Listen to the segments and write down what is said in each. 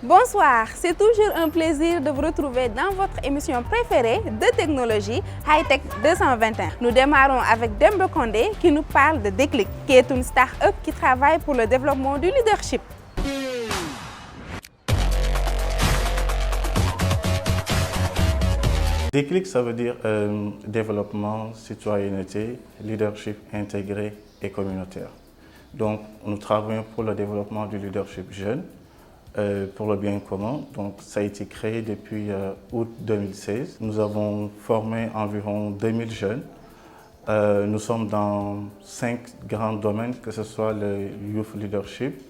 Bonsoir, c'est toujours un plaisir de vous retrouver dans votre émission préférée de technologie Hightech 221. Nous démarrons avec Demba Condé qui nous parle de Déclic, qui est une start-up qui travaille pour le développement du leadership. Déclic, ça veut dire développement, citoyenneté, leadership intégré et communautaire. Donc, nous travaillons pour le développement du leadership jeune, pour le bien commun. Donc, ça a été créé depuis août 2016. Nous avons formé environ 2000 jeunes. Nous sommes dans 5 grands domaines, que ce soit le youth leadership,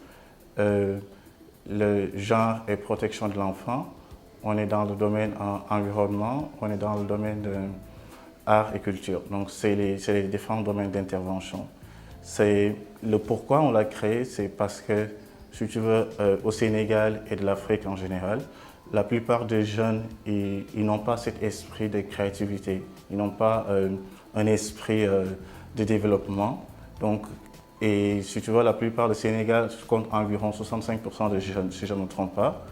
le genre et protection de l'enfant. On est dans le domaine environnement, on est dans le domaine de art et culture. Donc, c'est les différents domaines d'intervention. Le pourquoi on l'a créé, c'est parce que, si tu veux, au Sénégal et de l'Afrique en général, la plupart des jeunes, ils n'ont pas cet esprit de créativité, ils n'ont pas un esprit de développement. Donc, et si tu vois, la plupart du Sénégal compte environ 65% de jeunes, si je ne me trompe pas.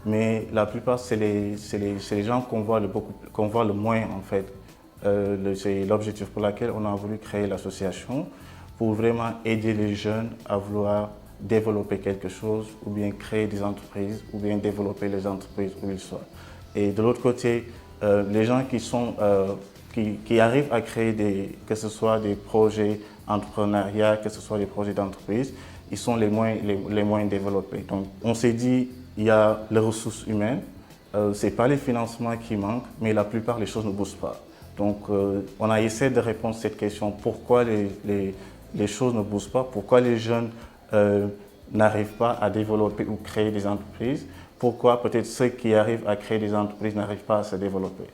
Mais la plupart, c'est les gens qu'on voit le moins, en fait. C'est l'objectif pour lequel on a voulu créer l'association, pour vraiment aider les jeunes à vouloir développer quelque chose, ou bien créer des entreprises, ou bien développer les entreprises où ils soient. Et de l'autre côté, les gens qui arrivent à créer que ce soit des projets entrepreneuriaux, que ce soit des projets d'entreprise, ils sont les moins développés. Donc, on s'est dit, il y a les ressources humaines, ce n'est pas les financements qui manquent, mais la plupart des choses ne bougent pas. Donc, on a essayé de répondre à cette question, pourquoi les choses ne bougent pas, pourquoi les jeunes n'arrivent pas à développer ou créer des entreprises, pourquoi peut-être ceux qui arrivent à créer des entreprises n'arrivent pas à se développer.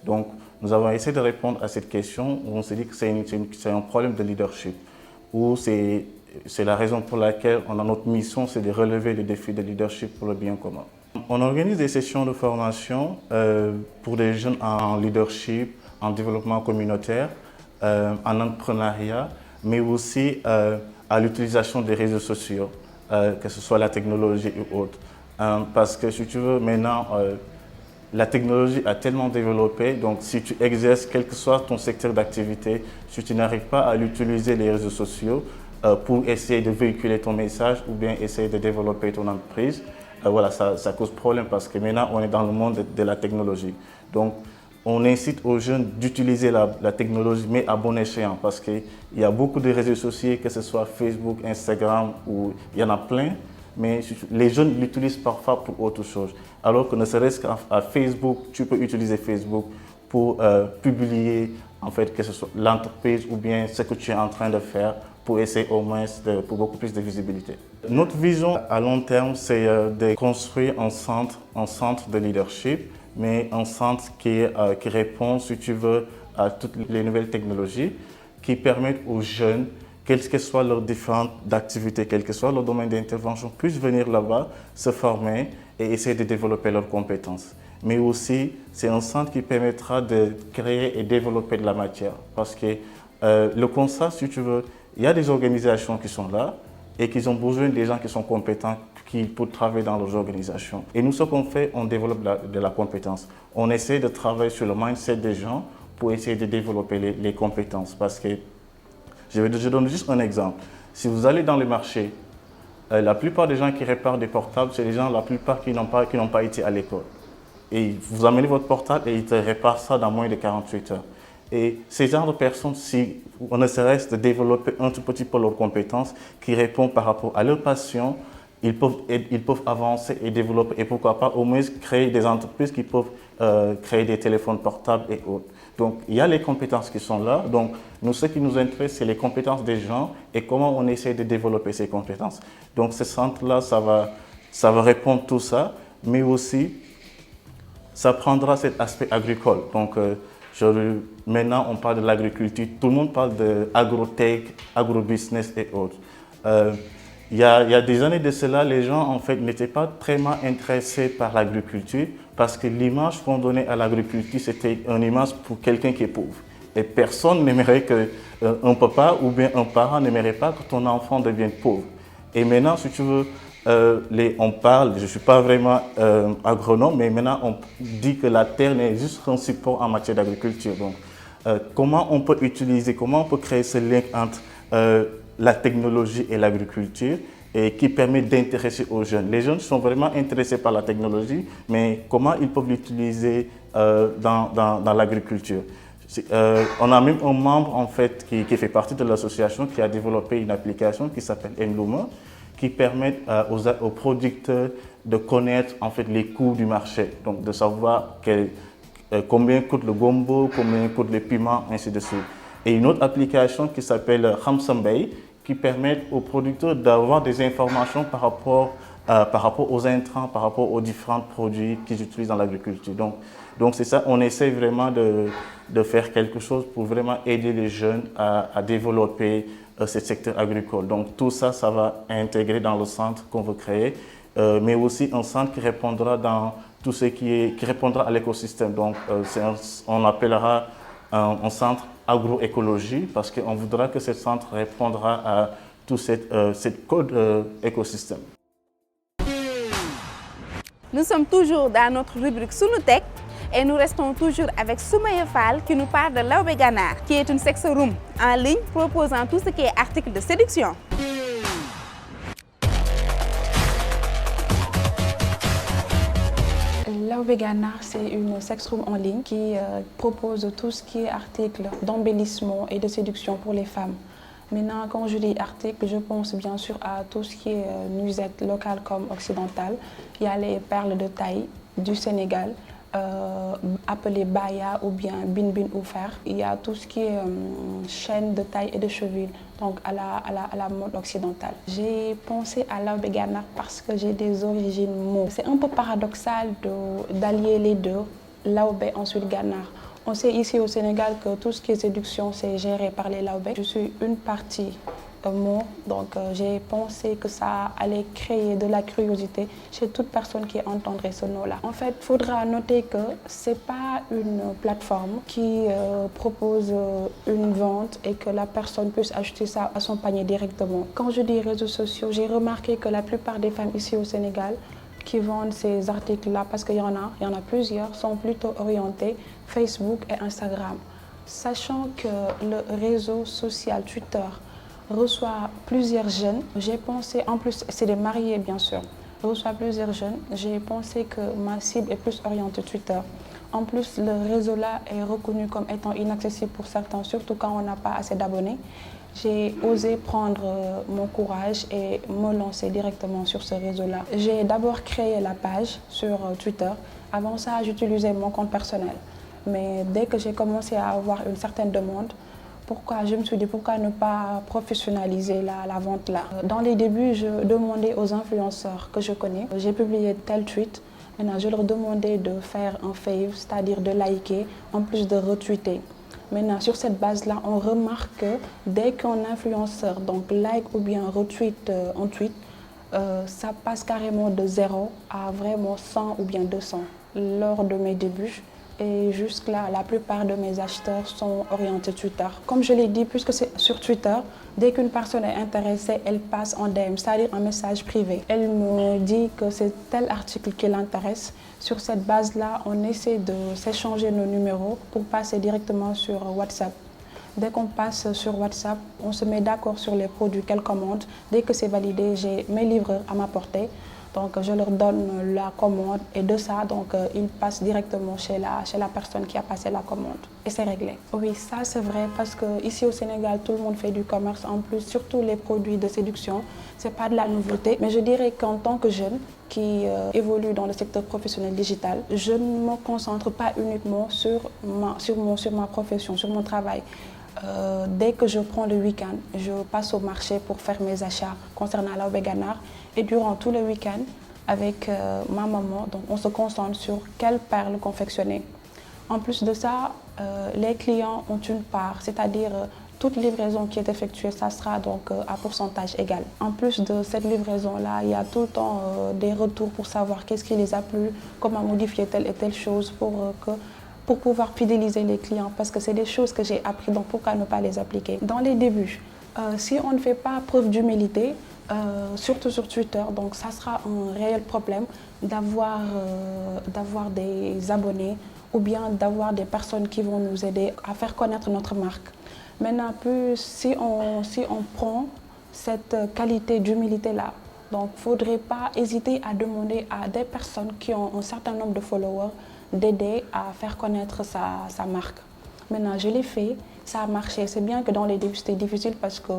Donc, nous avons essayé de répondre à cette question où on s'est dit que c'est un problème de leadership, où c'est la raison pour laquelle notre mission, c'est de relever les défis de leadership pour le bien commun. On organise des sessions de formation pour des jeunes en leadership, en développement communautaire, en entrepreneuriat, mais aussi à l'utilisation des réseaux sociaux, que ce soit la technologie ou autre. Parce que si tu veux, maintenant, la technologie a tellement développé, donc si tu exerces quel que soit ton secteur d'activité, si tu n'arrives pas à utiliser les réseaux sociaux pour essayer de véhiculer ton message ou bien essayer de développer ton entreprise, voilà, ça cause problème parce que maintenant on est dans le monde de la technologie. Donc on incite aux jeunes d'utiliser la technologie, mais à bon escient, parce qu'il y a beaucoup de réseaux sociaux, que ce soit Facebook, Instagram, ou il y en a plein, mais les jeunes l'utilisent parfois pour autre chose. Alors que ne serait-ce qu'à Facebook, tu peux utiliser Facebook pour publier en fait, que ce soit l'entreprise ou bien ce que tu es en train de faire pour essayer au moins pour beaucoup plus de visibilité. Notre vision à long terme, c'est de construire un centre de leadership, mais un centre qui répond, si tu veux, à toutes les nouvelles technologies qui permettent aux jeunes, quelles que soient leurs différentes activités, quel que soit leur domaine d'intervention, puissent venir là-bas, se former et essayer de développer leurs compétences. Mais aussi, c'est un centre qui permettra de créer et développer de la matière. Parce que le constat, si tu veux, il y a des organisations qui sont là et qui ont besoin des gens qui sont compétents pour travailler dans leurs organisations. Et nous, ce qu'on fait, on développe de la compétence. On essaie de travailler sur le mindset des gens pour essayer de développer les compétences. Parce que, je donne juste un exemple. Si vous allez dans les marchés, la plupart des gens qui réparent des portables, c'est des gens, la plupart qui n'ont pas été à l'école. Et vous amenez votre portable et ils te réparent ça dans moins de 48 heures. Et ces genres de personnes, si on ne serait-ce de développer un tout petit peu leurs compétences qui répondent par rapport à leur passion, ils peuvent avancer et développer et pourquoi pas au moins créer des entreprises qui peuvent créer des téléphones portables et autres. Donc il y a les compétences qui sont là. Donc nous, ce qui nous intéresse, c'est les compétences des gens et comment on essaie de développer ces compétences. Donc ce centre-là, ça va répondre à tout ça, mais aussi ça prendra cet aspect agricole. Donc maintenant, on parle de l'agriculture, tout le monde parle de agrotech, agrobusiness et autres. Il y a des années de cela, les gens en fait n'étaient pas très intéressés par l'agriculture parce que l'image qu'on donnait à l'agriculture, c'était une image pour quelqu'un qui est pauvre. Et personne n'aimerait qu'un papa ou bien un parent n'aimerait pas que ton enfant devienne pauvre. Et maintenant, si tu veux, On parle, je ne suis pas vraiment agronome, mais maintenant on dit que la terre n'est juste qu'un support en matière d'agriculture. Donc, comment on peut utiliser, comment on peut créer ce lien entre la technologie et l'agriculture et qui permet d'intéresser aux jeunes. Les jeunes sont vraiment intéressés par la technologie, mais comment ils peuvent l'utiliser dans l'agriculture. On a même un membre en fait, qui fait partie de l'association qui a développé une application qui s'appelle Enluma, qui permet aux producteurs de connaître en fait, les coûts du marché, donc de savoir combien coûte le gombo, combien coûte les piments, ainsi de suite. Et une autre application qui s'appelle Hamsambay, qui permet aux producteurs d'avoir des informations par rapport aux intrants, par rapport aux différents produits qu'ils utilisent dans l'agriculture. Donc c'est ça, on essaie vraiment de faire quelque chose pour vraiment aider les jeunes à développer ce secteur agricole. Donc tout ça, ça va intégrer dans le centre qu'on veut créer, mais aussi un centre qui répondra dans tout ce qui répondra à l'écosystème. Donc on appellera un centre agroécologie parce qu'on voudra que ce centre répondra à tout cette code écosystème. Nous sommes toujours dans notre rubrique Sunutech et nous restons toujours avec Soumaïa Fall qui nous parle de Laobé Ganaar, qui est une sex room en ligne proposant tout ce qui est article de séduction. Laobé Ganaar, c'est une sex room en ligne qui propose tout ce qui est article d'embellissement et de séduction pour les femmes. Maintenant, quand je dis article, je pense bien sûr à tout ce qui est nuisette locale comme occidentale. Il y a les perles de taille du Sénégal, appelées baya ou bien bin bin ou fer. Il y a tout ce qui est chaîne de taille et de cheville, donc à la mode occidentale. J'ai pensé à Laobé Ganaar parce que j'ai des origines mauves. C'est un peu paradoxal d'allier les deux, Laobé ensuite Ganaar. On sait ici au Sénégal que tout ce qui est séduction, c'est géré par les Laobé. Je suis une partie mot, donc j'ai pensé que ça allait créer de la curiosité chez toute personne qui entendrait ce nom-là. En fait, il faudra noter que ce n'est pas une plateforme qui propose une vente et que la personne puisse acheter ça à son panier directement. Quand je dis réseaux sociaux, j'ai remarqué que la plupart des femmes ici au Sénégal qui vendent ces articles-là, parce qu'il y en a plusieurs, sont plutôt orientés Facebook et Instagram. Sachant que le réseau social Twitter reçoit plusieurs jeunes, j'ai pensé, en plus c'est des mariés bien sûr, reçoit plusieurs jeunes, j'ai pensé que ma cible est plus orientée Twitter. En plus, le réseau-là est reconnu comme étant inaccessible pour certains, surtout quand on n'a pas assez d'abonnés. J'ai osé prendre mon courage et me lancer directement sur ce réseau-là. J'ai d'abord créé la page sur Twitter. Avant ça, j'utilisais mon compte personnel. Mais dès que j'ai commencé à avoir une certaine demande, je me suis dit pourquoi ne pas professionnaliser la vente là. Dans les débuts, je demandais aux influenceurs que je connais. J'ai publié tel tweet. Maintenant, je leur demandais de faire un fave, c'est-à-dire de liker, en plus de retweeter. Maintenant, sur cette base-là, on remarque que dès qu'un influenceur donc like ou bien retweet un tweet, ça passe carrément de 0 à vraiment 100 ou bien 200 lors de mes débuts. Et jusque-là, la plupart de mes acheteurs sont orientés Twitter. Comme je l'ai dit, puisque c'est sur Twitter, dès qu'une personne est intéressée, elle passe en DM, c'est-à-dire un message privé. Elle me dit que c'est tel article qui l'intéresse. Sur cette base-là, on essaie de s'échanger nos numéros pour passer directement sur WhatsApp. Dès qu'on passe sur WhatsApp, on se met d'accord sur les produits qu'elle commande. Dès que c'est validé, j'ai mes livreurs à ma portée. Donc je leur donne la commande et de ça, ils passent directement chez la personne qui a passé la commande. Et c'est réglé. Oui, ça c'est vrai parce qu'ici au Sénégal, tout le monde fait du commerce. En plus, surtout les produits de séduction, ce n'est pas de la nouveauté. Mais je dirais qu'en tant que jeune qui évolue dans le secteur professionnel digital, je ne me concentre pas uniquement sur ma profession, sur mon travail. Dès que je prends le week-end, je passe au marché pour faire mes achats concernant Laobé Ganaar. Et durant tout le week-end, avec ma maman, donc on se concentre sur quelles perles confectionner. En plus de ça, les clients ont une part, c'est-à-dire toute livraison qui est effectuée, ça sera donc à pourcentage égal. En plus de cette livraison-là, il y a tout le temps des retours pour savoir qu'est-ce qui les a plu, comment modifier telle et telle chose pour pouvoir fidéliser les clients, parce que c'est des choses que j'ai appris, donc pourquoi ne pas les appliquer. Dans les débuts, si on ne fait pas preuve d'humilité, surtout sur Twitter. Donc ça sera un réel problème d'avoir des abonnés ou bien d'avoir des personnes qui vont nous aider à faire connaître notre marque. Maintenant, si on prend cette qualité d'humilité-là, donc il ne faudrait pas hésiter à demander à des personnes qui ont un certain nombre de followers d'aider à faire connaître sa marque. Maintenant, je l'ai fait, ça a marché. C'est bien que dans les débuts, c'était difficile parce que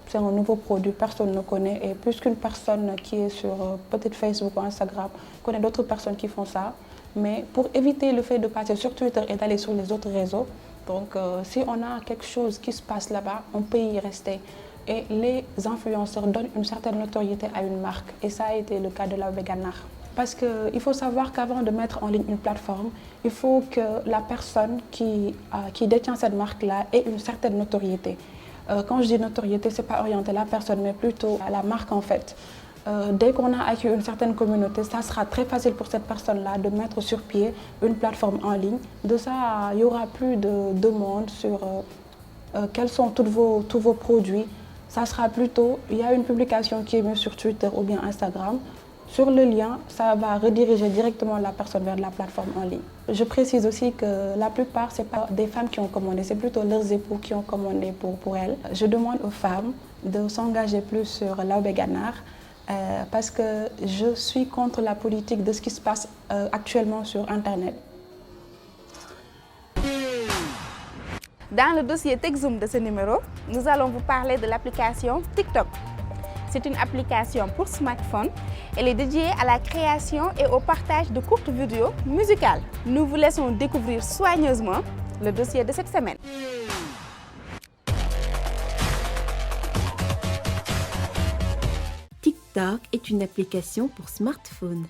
c'est un nouveau produit, personne ne connaît. Et plus qu'une personne qui est sur peut-être Facebook ou Instagram connaît d'autres personnes qui font ça. Mais pour éviter le fait de passer sur Twitter et d'aller sur les autres réseaux, donc si on a quelque chose qui se passe là-bas, on peut y rester. Et les influenceurs donnent une certaine notoriété à une marque. Et ça a été le cas de Laobé Ganaar. Parce qu'il faut savoir qu'avant de mettre en ligne une plateforme, il faut que la personne qui détient cette marque-là ait une certaine notoriété. Quand je dis notoriété, ce n'est pas orienté à la personne, mais plutôt à la marque en fait. Dès qu'on a acquis une certaine communauté, ça sera très facile pour cette personne-là de mettre sur pied une plateforme en ligne. De ça, il n'y aura plus de demandes sur quels sont tous vos produits. Ça sera plutôt, il y a une publication qui est mise sur Twitter ou bien Instagram. Sur le lien, ça va rediriger directement la personne vers la plateforme en ligne. Je précise aussi que la plupart, ce n'est pas des femmes qui ont commandé, c'est plutôt leurs époux qui ont commandé pour elles. Je demande aux femmes de s'engager plus sur Laobé Ganaar parce que je suis contre la politique de ce qui se passe actuellement sur Internet. Dans le dossier TechZoom de ce numéro, nous allons vous parler de l'application TikTok. C'est une application pour smartphone. Elle est dédiée à la création et au partage de courtes vidéos musicales. Nous vous laissons découvrir soigneusement le dossier de cette semaine. TikTok est une application pour smartphone.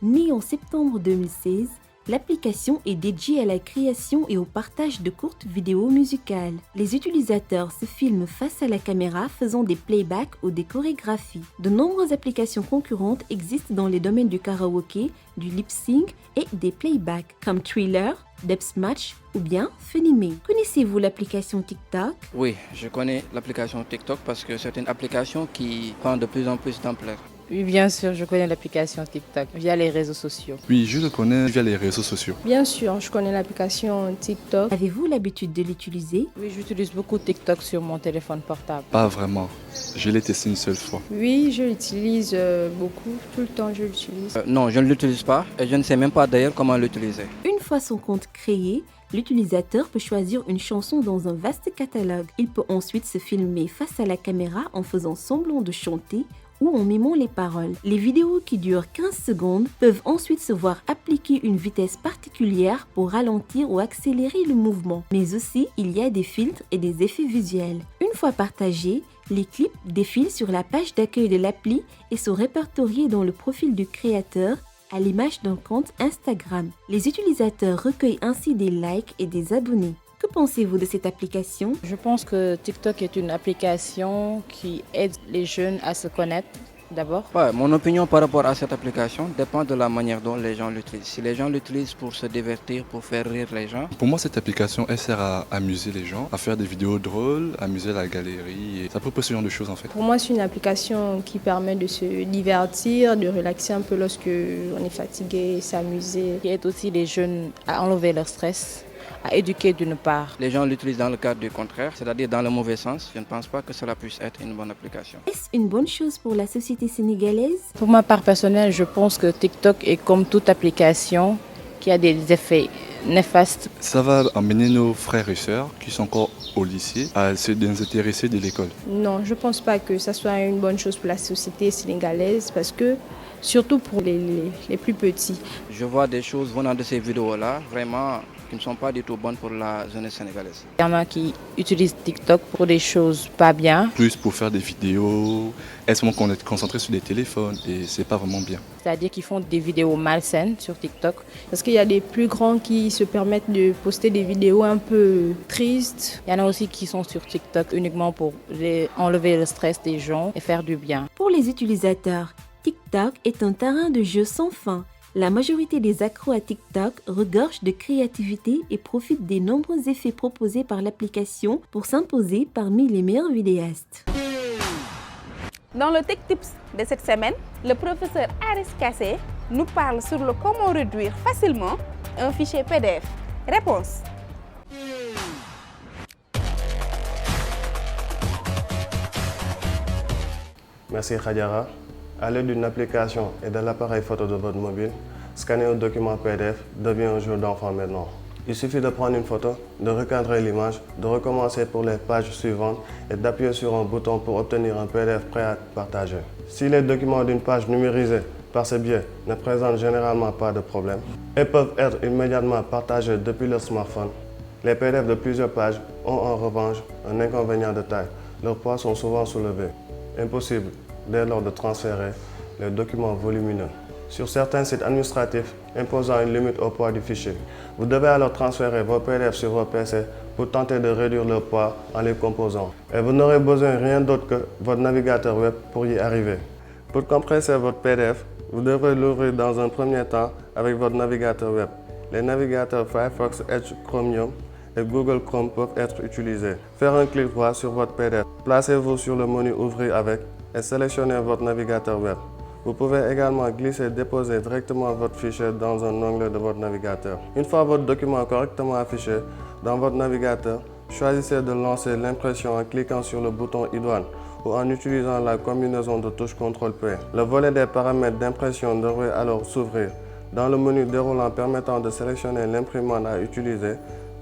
Née en septembre 2016, l'application est dédiée à la création et au partage de courtes vidéos musicales. Les utilisateurs se filment face à la caméra faisant des playbacks ou des chorégraphies. De nombreuses applications concurrentes existent dans les domaines du karaoké, du lip-sync et des playbacks, comme Thriller, Dubsmash ou bien Funimé. Connaissez-vous l'application TikTok? Oui, je connais l'application TikTok parce que c'est une application qui prend de plus en plus d'ampleur. Oui, bien sûr, je connais l'application TikTok via les réseaux sociaux. Oui, je le connais via les réseaux sociaux. Bien sûr, je connais l'application TikTok. Avez-vous l'habitude de l'utiliser? Oui, j'utilise beaucoup TikTok sur mon téléphone portable. Pas vraiment. Je l'ai testé une seule fois. Oui, je l'utilise beaucoup. Tout le temps, je l'utilise. Non, je ne l'utilise pas et je ne sais même pas d'ailleurs comment l'utiliser. Une fois son compte créé, l'utilisateur peut choisir une chanson dans un vaste catalogue. Il peut ensuite se filmer face à la caméra en faisant semblant de chanter ou en mimant les paroles. Les vidéos qui durent 15 secondes peuvent ensuite se voir appliquer une vitesse particulière pour ralentir ou accélérer le mouvement. Mais aussi, il y a des filtres et des effets visuels. Une fois partagés, les clips défilent sur la page d'accueil de l'appli et sont répertoriés dans le profil du créateur à l'image d'un compte Instagram. Les utilisateurs recueillent ainsi des likes et des abonnés. Que pensez-vous de cette application? Je pense que TikTok est une application qui aide les jeunes à se connaître d'abord. Ouais, mon opinion par rapport à cette application dépend de la manière dont les gens l'utilisent. Si les gens l'utilisent pour se divertir, pour faire rire les gens. Pour moi, cette application, elle sert à amuser les gens, à faire des vidéos drôles, amuser la galerie. Et ça propose ce genre de choses en fait. Pour moi, c'est une application qui permet de se divertir, de relaxer un peu lorsque on est fatigué, s'amuser. Qui aide aussi les jeunes à enlever leur stress, à éduquer d'une part. Les gens l'utilisent dans le cadre du contraire, c'est-à-dire dans le mauvais sens. Je ne pense pas que cela puisse être une bonne application. Est-ce une bonne chose pour la société sénégalaise? Pour ma part personnelle, je pense que TikTok est comme toute application qui a des effets néfastes. Ça va amener nos frères et sœurs qui sont encore au lycée à se désintéresser de l'école. Non, je ne pense pas que ça soit une bonne chose pour la société sénégalaise parce que, surtout pour les plus petits. Je vois des choses venant de ces vidéos-là, vraiment, qui ne sont pas du tout bonnes pour la jeunesse sénégalaise. Il y en a qui utilisent TikTok pour des choses pas bien. Plus pour faire des vidéos, est-ce qu'on est concentré sur des téléphones et c'est pas vraiment bien. C'est-à-dire qu'ils font des vidéos malsaines sur TikTok. Parce qu'il y a des plus grands qui se permettent de poster des vidéos un peu tristes. Il y en a aussi qui sont sur TikTok uniquement pour enlever le stress des gens et faire du bien. Pour les utilisateurs, TikTok est un terrain de jeu sans fin. La majorité des accros à TikTok regorgent de créativité et profitent des nombreux effets proposés par l'application pour s'imposer parmi les meilleurs vidéastes. Dans le Tech Tips de cette semaine, le professeur Aris Kassé nous parle sur le comment réduire facilement un fichier PDF. Réponse. Merci Khadiara. À l'aide d'une application et de l'appareil photo de votre mobile, scanner un document PDF devient un jeu d'enfant maintenant. Il suffit de prendre une photo, de recadrer l'image, de recommencer pour les pages suivantes et d'appuyer sur un bouton pour obtenir un PDF prêt à partager. Si les documents d'une page numérisée par ce biais ne présentent généralement pas de problème et peuvent être immédiatement partagés depuis leur smartphone, les PDF de plusieurs pages ont en revanche un inconvénient de taille. Leurs poids sont souvent soulevés. Impossible dès lors de transférer les documents volumineux. Sur certains sites administratifs imposant une limite au poids du fichier, vous devez alors transférer vos PDF sur vos PC pour tenter de réduire leur poids en les composant. Et vous n'aurez besoin rien d'autre que votre navigateur web pour y arriver. Pour compresser votre PDF, vous devrez l'ouvrir dans un premier temps avec votre navigateur web. Les navigateurs Firefox, Edge, Chromium et Google Chrome peuvent être utilisés. Faire un clic droit sur votre PDF. Placez-vous sur le menu Ouvrir avec et sélectionnez votre navigateur web. Vous pouvez également glisser et déposer directement votre fichier dans un onglet de votre navigateur. Une fois votre document correctement affiché dans votre navigateur, choisissez de lancer l'impression en cliquant sur le bouton idoine ou en utilisant la combinaison de touches CTRL-P. Le volet des paramètres d'impression devrait alors s'ouvrir. Dans le menu déroulant permettant de sélectionner l'imprimante à utiliser,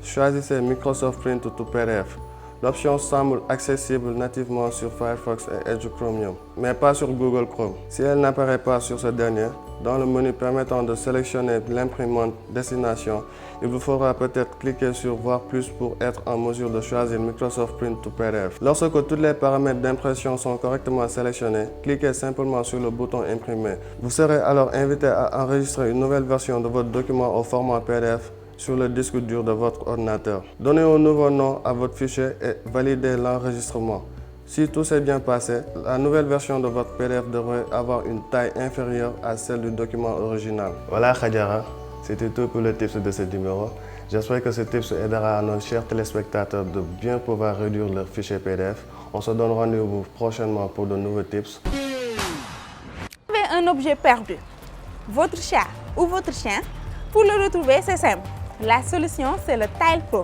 choisissez Microsoft Print to PDF. L'option semble accessible nativement sur Firefox et Edge Chromium, mais pas sur Google Chrome. Si elle n'apparaît pas sur ce dernier, dans le menu permettant de sélectionner l'imprimante destination, il vous faudra peut-être cliquer sur Voir plus pour être en mesure de choisir Microsoft Print to PDF. Lorsque tous les paramètres d'impression sont correctement sélectionnés, cliquez simplement sur le bouton Imprimer. Vous serez alors invité à enregistrer une nouvelle version de votre document au format PDF sur le disque dur de votre ordinateur. Donnez un nouveau nom à votre fichier et validez l'enregistrement. Si tout s'est bien passé, la nouvelle version de votre PDF devrait avoir une taille inférieure à celle du document original. Voilà Khadiara, c'était tout pour le tips de ce numéro. J'espère que ce tips aidera à nos chers téléspectateurs de bien pouvoir réduire leur fichier PDF. On se donne rendez-vous prochainement pour de nouveaux tips. Vous avez un objet perdu, votre chat ou votre chien, pour le retrouver, c'est simple. La solution, c'est le Tile Pro.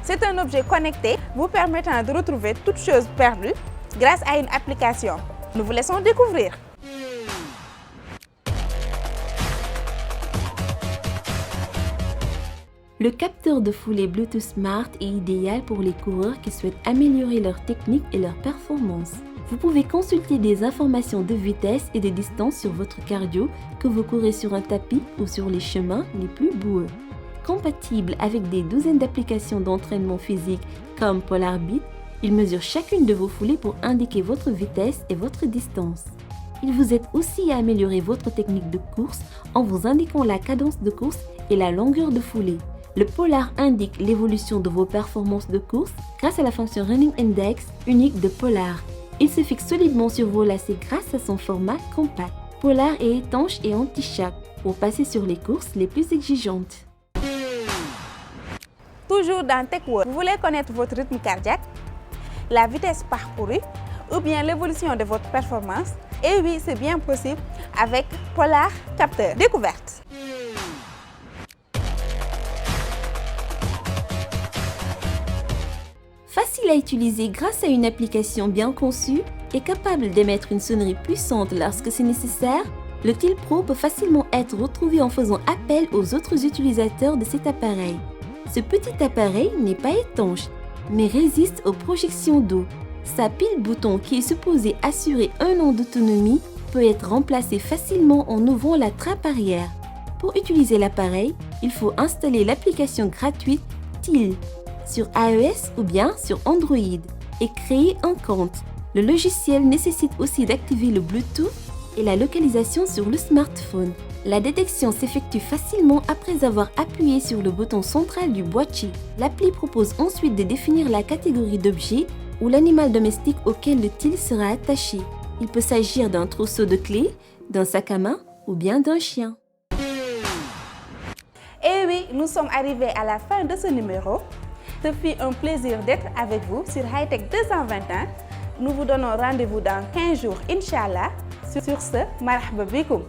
C'est un objet connecté vous permettant de retrouver toute chose perdue grâce à une application. Nous vous laissons découvrir. Le capteur de foulée Bluetooth Smart est idéal pour les coureurs qui souhaitent améliorer leur technique et leur performance. Vous pouvez consulter des informations de vitesse et de distance sur votre cardio que vous courez sur un tapis ou sur les chemins les plus boueux. Compatible avec des douzaines d'applications d'entraînement physique comme Polarbeat, il mesure chacune de vos foulées pour indiquer votre vitesse et votre distance. Il vous aide aussi à améliorer votre technique de course en vous indiquant la cadence de course et la longueur de foulée. Le Polar indique l'évolution de vos performances de course grâce à la fonction Running Index unique de Polar. Il se fixe solidement sur vos lacets grâce à son format compact. Polar est étanche et anti-choc pour passer sur les courses les plus exigeantes. Toujours dans TechWord, vous voulez connaître votre rythme cardiaque, la vitesse parcourue ou bien l'évolution de votre performance? Et oui, c'est bien possible avec Polar Capteur. Découverte. Facile à utiliser grâce à une application bien conçue et capable d'émettre une sonnerie puissante lorsque c'est nécessaire, le Tile Pro peut facilement être retrouvé en faisant appel aux autres utilisateurs de cet appareil. Ce petit appareil n'est pas étanche, mais résiste aux projections d'eau. Sa pile bouton qui est supposée assurer 1 an d'autonomie peut être remplacée facilement en ouvrant la trappe arrière. Pour utiliser l'appareil, il faut installer l'application gratuite Tile sur iOS ou bien sur Android et créer un compte. Le logiciel nécessite aussi d'activer le Bluetooth et la localisation sur le smartphone. La détection s'effectue facilement après avoir appuyé sur le bouton central du boîtier. L'appli propose ensuite de définir la catégorie d'objet ou l'animal domestique auquel le Tile sera attaché. Il peut s'agir d'un trousseau de clés, d'un sac à main ou bien d'un chien. Et oui, nous sommes arrivés à la fin de ce numéro. Ce fut un plaisir d'être avec vous sur Hightech 221. Nous vous donnons rendez-vous dans 15 jours, Inch'Allah. Sur ce, marhaba bikoum.